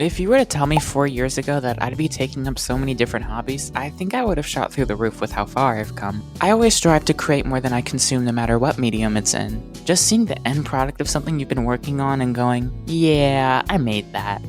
If you were to tell me 4 years ago that I'd be taking up so many different hobbies, I think I would have shot through the roof with how far I've come. I always strive to create more than I consume no matter what medium it's in. Just seeing the end product of something you've been working on and going, yeah, I made that,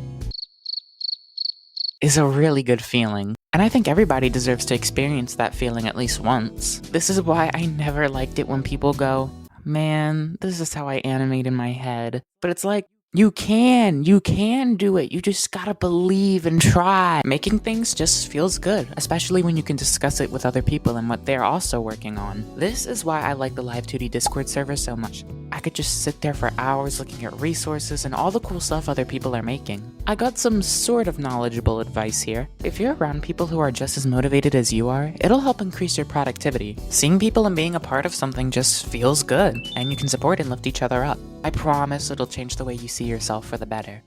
is a really good feeling. And I think everybody deserves to experience that feeling at least once. This is why I never liked it when people go, man, this is how I animate in my head. But it's like, you can do it. You just gotta believe and try. Making things just feels good, especially when you can discuss it with other people and what they're also working on. This is why I like the Live 2D Discord server so much. I could just sit there for hours looking at resources and all the cool stuff other people are making. I got some sort of knowledgeable advice here. If you're around people who are just as motivated as you are, it'll help increase your productivity. Seeing people and being a part of something just feels good, and you can support and lift each other up. I promise it'll change the way you see yourself for the better.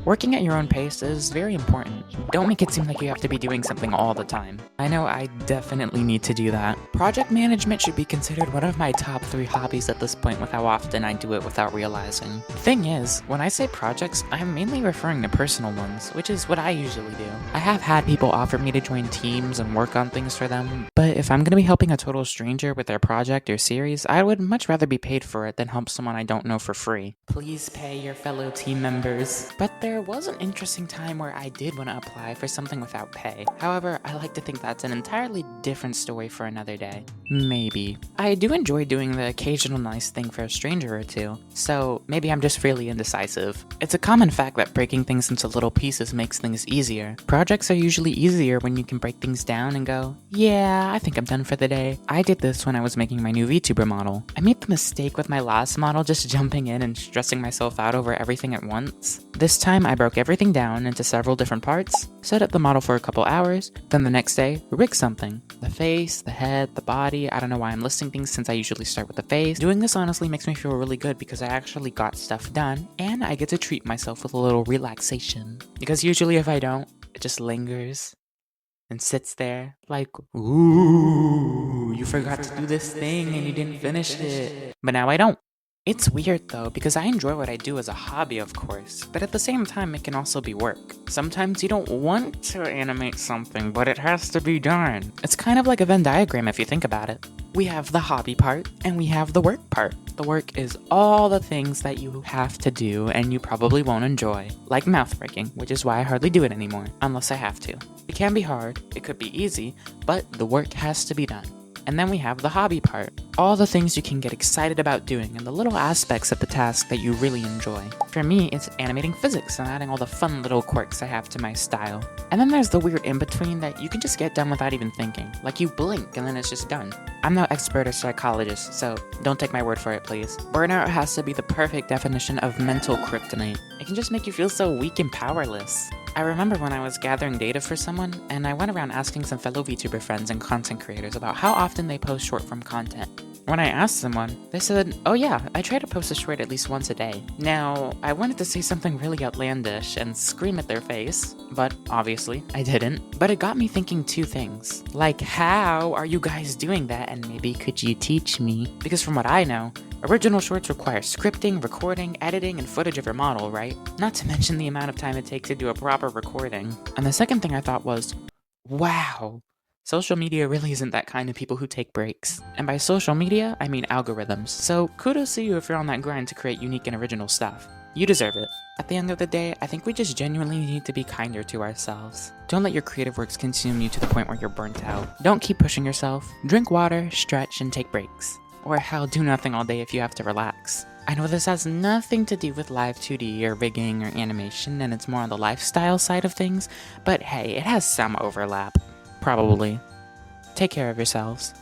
Working at your own pace is very important. Don't make it seem like you have to be doing something all the time. I know I definitely need to do that. Project management should be considered one of my top 3 hobbies at this point with how often I do it without realizing. Thing is, when I say projects, I'm mainly referring to personal ones, which is what I usually do. I have had people offer me to join teams and work on things for them, but if I'm gonna be helping a total stranger with their project or series, I would much rather be paid for it than help someone I don't know for free. Please pay your fellow team members. But there was an interesting time where I did want to apply for something without pay. However, I like to think that's an entirely different story for another day. Maybe. I do enjoy doing the occasional nice thing for a stranger or two, so maybe I'm just really indecisive. It's a common fact that breaking things into little pieces makes things easier. Projects are usually easier when you can break things down and go, yeah, I think I'm done for the day. I did this when I was making my new VTuber model. I made the mistake with my last model just jumping in and stressing myself out over everything at once. This time I broke everything down into several different parts, set up the model for a couple hours, then the next day, rig something. The face, the head, the body, I don't know why I'm listing things since I usually start with the face. Doing this honestly makes me feel really good because I actually got stuff done, and I get to treat myself with a little relaxation. Because usually if I don't, it just lingers and sits there like, ooh, you forgot to do this thing and you didn't finish it. But now I don't. It's weird though, because I enjoy what I do as a hobby, of course, but at the same time it can also be work. Sometimes you don't want to animate something, but it has to be done. It's kind of like a Venn diagram if you think about it. We have the hobby part, and we have the work part. The work is all the things that you have to do and you probably won't enjoy, like mouth breaking, which is why I hardly do it anymore, unless I have to. It can be hard, it could be easy, but the work has to be done. And then we have the hobby part, all the things you can get excited about doing and the little aspects of the task that you really enjoy. For me, it's animating physics and adding all the fun little quirks I have to my style. And then there's the weird in-between that you can just get done without even thinking, like you blink and then it's just done. I'm no expert or psychologist, so don't take my word for it, please. Burnout has to be the perfect definition of mental kryptonite. It can just make you feel so weak and powerless. I remember when I was gathering data for someone, and I went around asking some fellow VTuber friends and content creators about how often they post short-form content. When I asked someone, they said, oh yeah, I try to post a short at least once a day. Now, I wanted to say something really outlandish and scream at their face, but obviously, I didn't. But it got me thinking 2 things. Like, how are you guys doing that, and maybe could you teach me? Because from what I know, original shorts require scripting, recording, editing, and footage of your model, right? Not to mention the amount of time it takes to do a proper recording. And the second thing I thought was, wow, social media really isn't that kind of people who take breaks. And by social media, I mean algorithms. So kudos to you if you're on that grind to create unique and original stuff. You deserve it. At the end of the day, I think we just genuinely need to be kinder to ourselves. Don't let your creative works consume you to the point where you're burnt out. Don't keep pushing yourself. Drink water, stretch, and take breaks. Or hell, do nothing all day if you have to relax. I know this has nothing to do with live 2D or rigging or animation, and it's more on the lifestyle side of things, but hey, it has some overlap. Probably. Take care of yourselves.